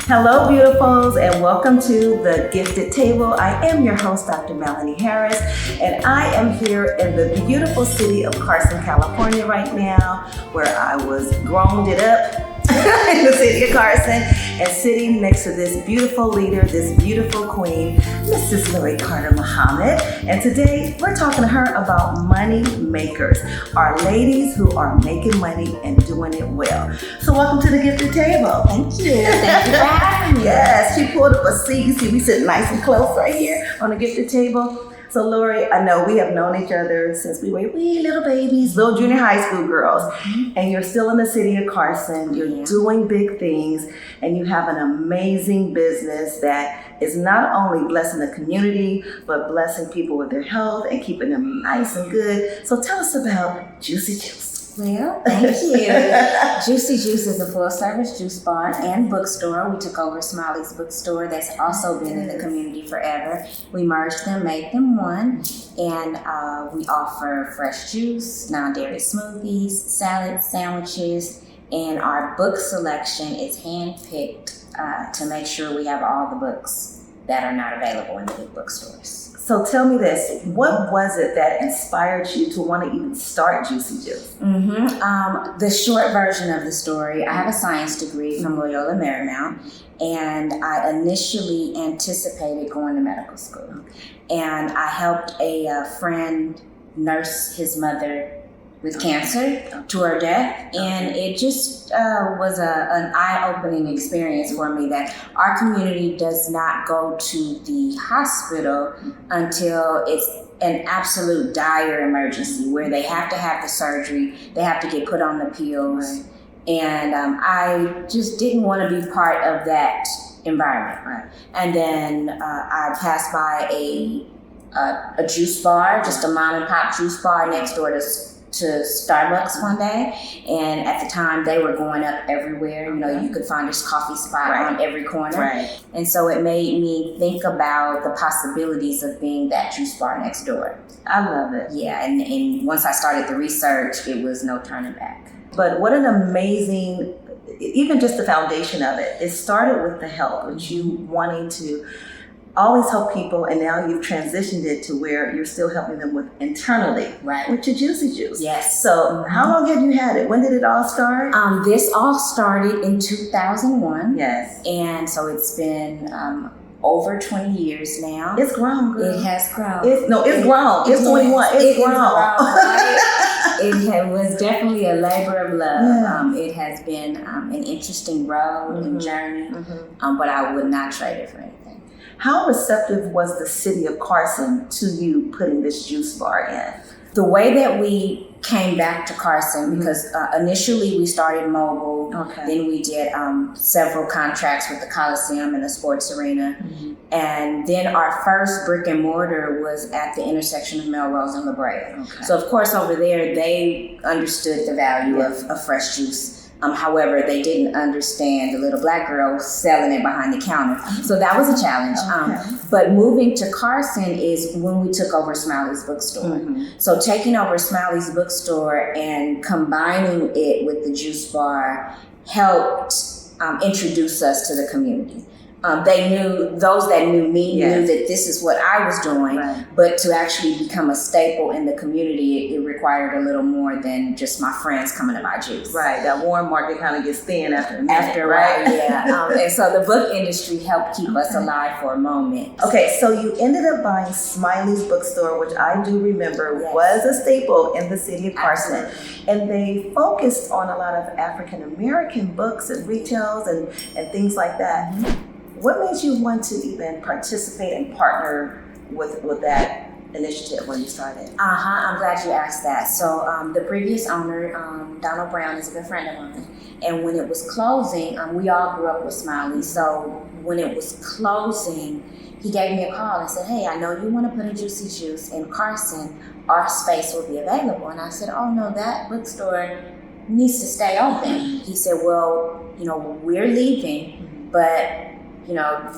Hello, beautifuls, and welcome to The Gifted Table. I am your host, Dr. Melanie Harris, and I am here in the beautiful city of Carson, California right now, where I was grown it up in the city of Carson, and sitting next to this beautiful leader, this beautiful queen, Mrs. Lori Carter Muhammad. And today we're talking to her about money makers, our ladies who are making money and doing it well. So welcome to the Gifted Table. Thank you. Thank you for having me. Yes, she pulled up a seat. You see, we sit nice and close right here on the Gifted Table. So Lori, I know we have known each other since we were wee little babies, little junior high school girls, and you're still in the city of Carson. You're doing big things, and you have an amazing business that is not only blessing the community, but blessing people with their health and keeping them nice and good. So tell us about Juicy Juice. Well, thank you. Juicy Juice is a full-service juice bar and bookstore. We took over Smiley's bookstore that's also been in the community forever. We merged them, made them one, and we offer fresh juice, non-dairy smoothies, salads, sandwiches, and our book selection is hand-picked to make sure we have all the books that are not available in the big bookstores. So tell me this, what was it that inspired you to want to even start Juicy Juice? The short version of the story, I have a science degree from Loyola Marymount, and I initially anticipated going to medical school. And I helped a friend nurse his mother with cancer to her death, and it just was an eye-opening experience for me that our community does not go to the hospital until it's an absolute dire emergency where they have to have the surgery, they have to get put on the pills, and I just didn't want to be part of that environment. And then I passed by a juice bar, just a mom and pop juice bar next door to Starbucks one day, and at the time they were going up everywhere. You know, you could find this coffee spot on every corner, and so it made me think about the possibilities of being that juice bar next door. I love it. Yeah, and once I started the research, it was no turning back. But what an amazing, even just the foundation of it, it started with the help, with you wanting to always help people, and now you've transitioned it to where you're still helping them with internally, with your Juicy Juice. Yes. So how long have you had it? When did it all start? This all started in 2001. Yes. And so it's been over 20 years now. It's grown, girl. It has grown. It's grown. It's 21. It's grown. It was definitely a labor of love. It has been an interesting road and journey, but I would not trade it for anything. How receptive was the city of Carson to you putting this juice bar in? The way that we came back to Carson, because initially we started mobile, then we did several contracts with the Coliseum and the sports arena, and then our first brick and mortar was at the intersection of Melrose and La Brea. So of course over there they understood the value of fresh juice. However, they didn't understand the little black girl selling it behind the counter. So that was a challenge. But moving to Carson is when we took over Smiley's bookstore. So taking over Smiley's bookstore and combining it with the juice bar helped introduce us to the community. They knew, those that knew me knew that this is what I was doing, but to actually become a staple in the community, it required a little more than just my friends coming to buy juice. Right, that warm market kind of gets thin after a minute. And so the book industry helped keep us alive for a moment. Okay, so you ended up buying Smiley's bookstore, which I do remember was a staple in the city of Carson. And they focused on a lot of African American books and retails and things like that. What made you want to even participate and partner with that initiative when you started? I'm glad you asked that. So the previous owner, Donald Brown, is a good friend of mine. And when it was closing, we all grew up with Smiley. So when it was closing, he gave me a call and said, hey, I know you want to put a Juicy Juice in Carson. Our space will be available. And I said, oh no, that bookstore needs to stay open. He said, well, we're leaving, but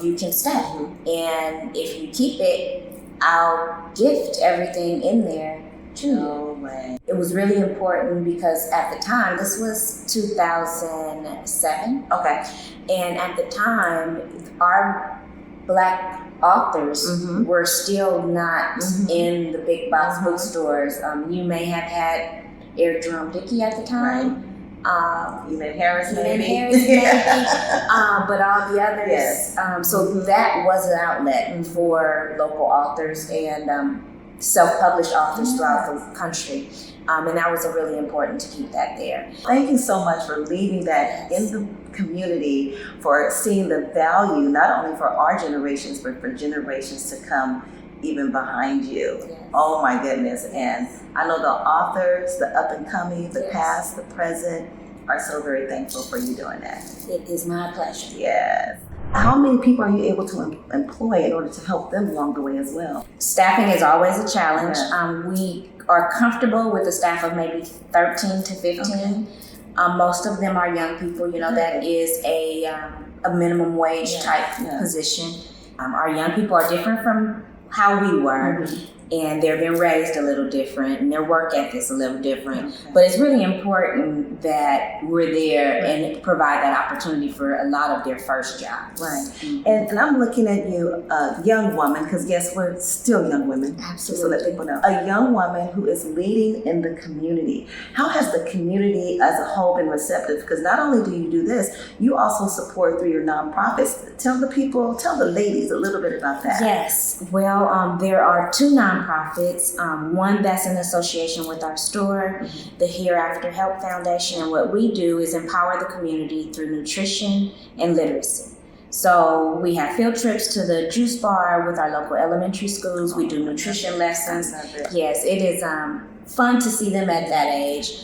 you can stay. And if you keep it, I'll gift everything in there 2 years. No way. It was really important because at the time, this was 2007, Okay. and at the time, our Black authors were still not in the big box bookstores. You may have had Eric Jerome Dickey at the time. Even Harris, maybe. But all the others. Yes. So that was an outlet for local authors and self-published authors throughout the country. And that was really important to keep that there. Thank you so much for leaving that in the community, for seeing the value, not only for our generations, but for generations to come even behind you. Yes. Oh my goodness. And I know the authors, the up and coming, the past, the present, are so very thankful for you doing that. It is my pleasure. Yes. How many people are you able to employ in order to help them along the way as well? Staffing is always a challenge. Yeah. We are comfortable with a staff of maybe 13 to 15. Okay. Most of them are young people. You know, that is a minimum wage type position. Our young people are different from how we were, and they've been raised a little different, and their work ethic is a little different. Okay. But it's really important that we're there and provide that opportunity for a lot of their first jobs. Right. And I'm looking at you, a young woman, because yes, we're still young women. Absolutely. So that people know. A young woman who is leading in the community. How has the community as a whole been receptive? Because not only do you do this, you also support through your nonprofits. Tell the people, tell the ladies a little bit about that. Yes. Well, there are 2 nonprofits. One that's in association with our store, the Hereafter Help Foundation, and what we do is empower the community through nutrition and literacy. So we have field trips to the juice bar with our local elementary schools. We do nutrition lessons. Yes, it is fun to see them at that age.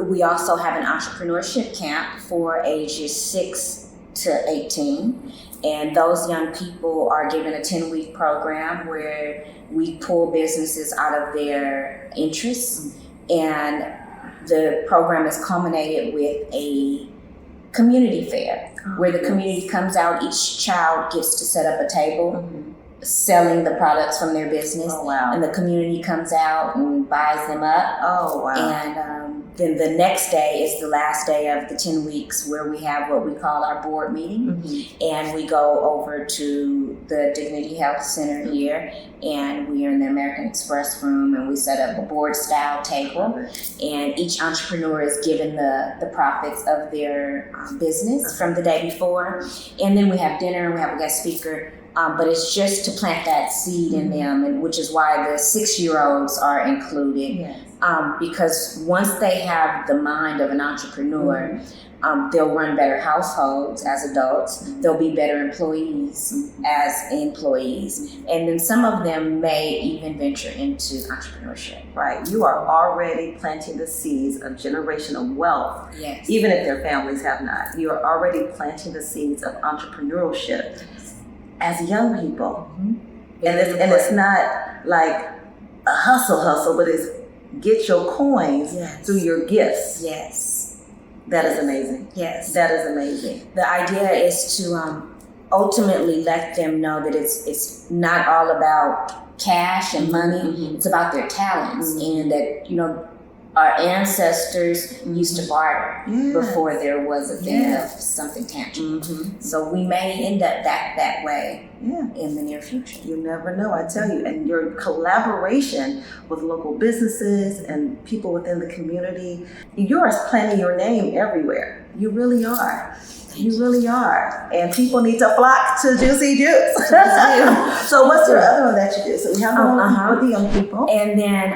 We also have an entrepreneurship camp for ages 6 to 18. And those young people are given a 10-week program where we pull businesses out of their interests. And the program is culminated with a community fair where the community comes out. Each child gets to set up a table selling the products from their business. Oh, wow. And the community comes out and buys them up. Oh, wow. And then the next day is the last day of the 10 weeks where we have what we call our board meeting. And we go over to the Dignity Health Center here, and we are in the American Express room, and we set up a board style table. And each entrepreneur is given the profits of their business from the day before. And then we have dinner and we have a guest speaker. But it's just to plant that seed in them, and which is why the 6-year-olds are included. Yes. Because once they have the mind of an entrepreneur, they'll run better households as adults. They'll be better employees as employees. And then some of them may even venture into entrepreneurship. Right. You are already planting the seeds of generational wealth. Yes. Even if their families have not. You are already planting the seeds of entrepreneurship as young people. And it's not like a hustle, but it's get your coins through your gifts. Yes. That is amazing. Yes. That is amazing. The idea is to ultimately let them know that it's not all about cash and money. It's about their talents, and that, you know, our ancestors used to barter before there was a thing of something tangible. So we may end up that way in the near future. You never know, I tell you. And your collaboration with local businesses and people within the community, you are planting your name everywhere. You really are. You really are. And people need to flock to Juicy Juice. So what's your other one that you do? So you have the one with the young people. And then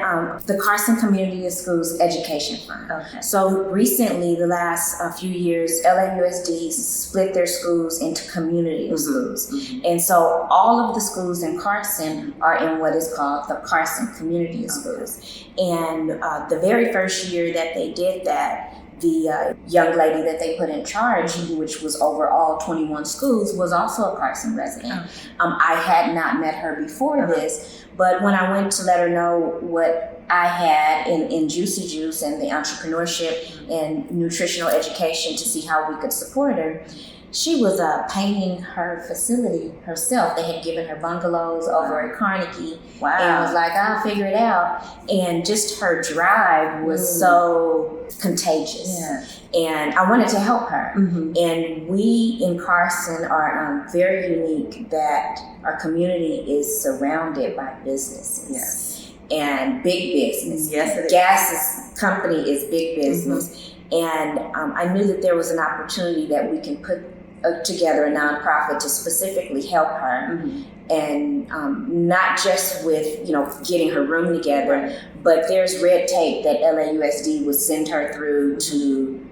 the Carson Community Schools Education Fund. Okay. So recently, the last few years, LAUSD split their schools into community schools. And so all of the schools in Carson are in what is called the Carson Community Schools. And the very first year that they did that, the young lady that they put in charge, which was over all 21 schools, was also a Carson resident. I had not met her before this, but when I went to let her know what I had in Juicy Juice and the entrepreneurship and nutritional education to see how we could support her, she was painting her facility herself. They had given her bungalows over at Carnegie. Wow. And was like, I'll figure it out. And just her drive was so contagious. Yeah. And I wanted to help her. Mm-hmm. And we in Carson are very unique that our community is surrounded by businesses. Yes. And big business. Yes, it is. Gas company is big business. And I knew that there was an opportunity that we can put together a nonprofit to specifically help her. And not just with, getting her room together, but there's red tape that LAUSD would send her through to,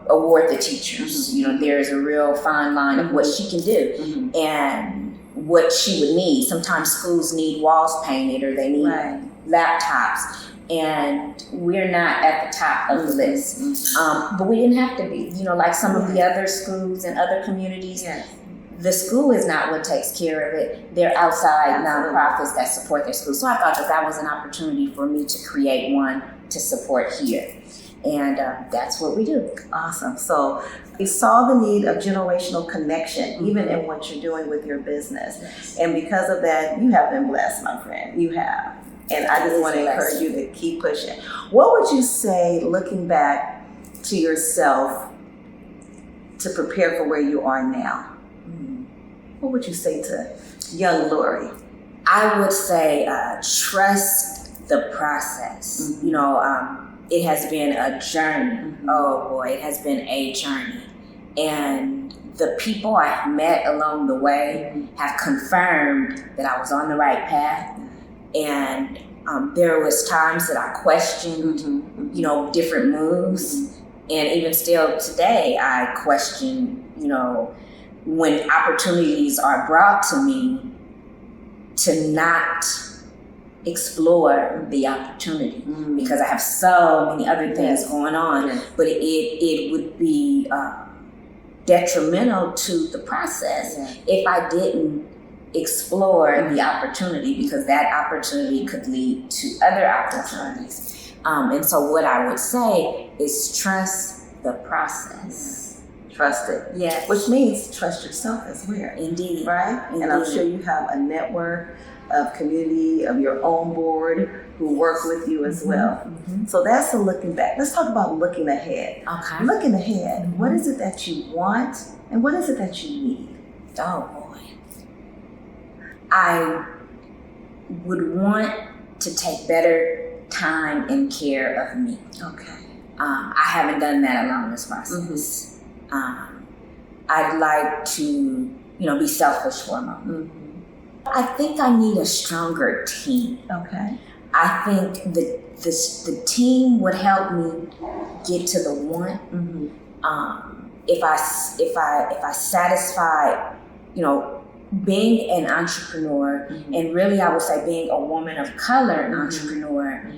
award the teachers. There's a real fine line of what she can do and what she would need. Sometimes schools need walls painted or they need laptops. And we're not at the top of the list. But we didn't have to be. Like some of the other schools and other communities, the school is not what takes care of it. They're outside nonprofits that support their school. So I thought that was an opportunity for me to create one to support here. And that's what we do. Awesome. So you saw the need of generational connection, even in what you're doing with your business. Yes. And because of that, you have been blessed, my friend. You have. And I just want to encourage you to keep pushing. What would you say, looking back to yourself, to prepare for where you are now? What would you say to young Lori? I would say trust the process. It has been a journey. Oh boy, it has been a journey. And the people I've met along the way have confirmed that I was on the right path. And there was times that I questioned, different moves. And even still today, I question, when opportunities are brought to me, to not explore the opportunity because I have so many other things going on. But it would be detrimental to the process if I didn't explore the opportunity, because that opportunity could lead to other opportunities. And so what I would say is trust the process. Trust it. Yes. Which means trust yourself as well. Indeed. Right? Indeed. And I'm sure you have a network of community of your own board who work with you as well. So that's a looking back. Let's talk about looking ahead. Okay. Looking ahead, what is it that you want and what is it that you need? Oh boy. I would want to take better time and care of me. Okay. I haven't done that along this process. I'd like to, be selfish for a moment. I think I need a stronger team. Okay. I think the team would help me get to the want. If I satisfy, being an entrepreneur, and really I would say being a woman of color entrepreneur,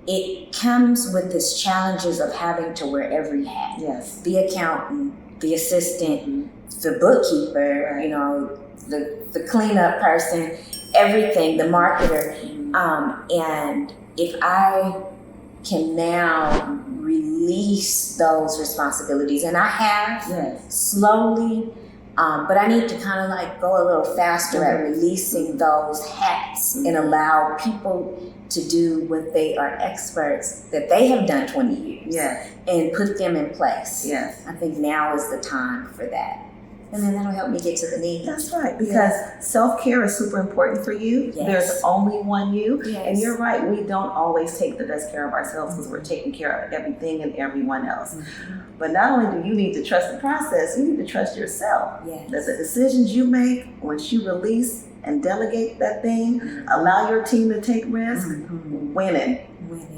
it comes with this challenges of having to wear every hat. Yes. The accountant, the assistant, the bookkeeper, the cleanup person, everything, the marketer. And if I can now release those responsibilities, and I have slowly, but I need to kind of like go a little faster at releasing those hats and allow people to do what they are experts that they have done 20 years and put them in place. Yes. I think now is the time for that. And then that'll help me get to the need. That's right, because self-care is super important for you. Yes. There's only one you. Yes. And you're right, we don't always take the best care of ourselves because we're taking care of everything and everyone else. But not only do you need to trust the process, you need to trust yourself. Yes. That the decisions you make, once you release and delegate that thing, allow your team to take risks, winning.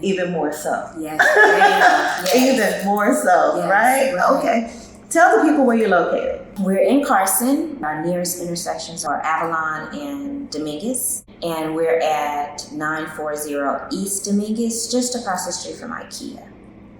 Even more so. Yes. Even more so, Yes. right? Okay. Tell the people where you're located. We're in Carson. Our nearest intersections are Avalon and Dominguez. And we're at 940 East Dominguez, just across the street from IKEA.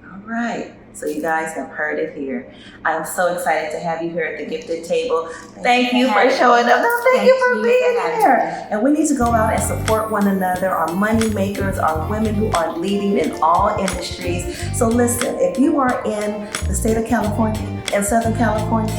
All right. So you guys have heard it here. I am so excited to have you here at the Gifted Table. Thank you for showing up. No, thank you for being here. And we need to go out and support one another, our money makers, our women who are leading in all industries. So listen, if you are in the state of California, in Southern California,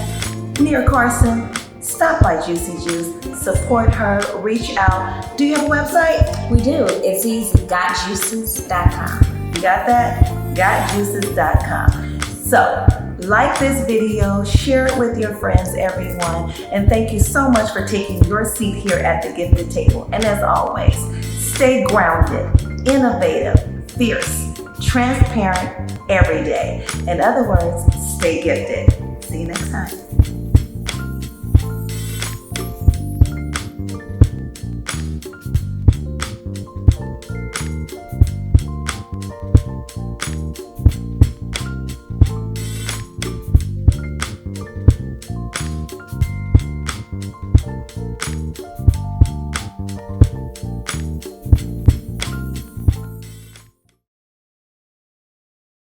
near Carson, stop by Juicy Juice, support her, reach out. Do you have a website? We do. It's easy. GotJuices.com. You got that? GotJuices.com. So, like this video, share it with your friends, everyone, and thank you so much for taking your seat here at the Gifted Table. And as always, stay grounded, innovative, fierce, transparent every day. In other words, stay gifted. See you next time.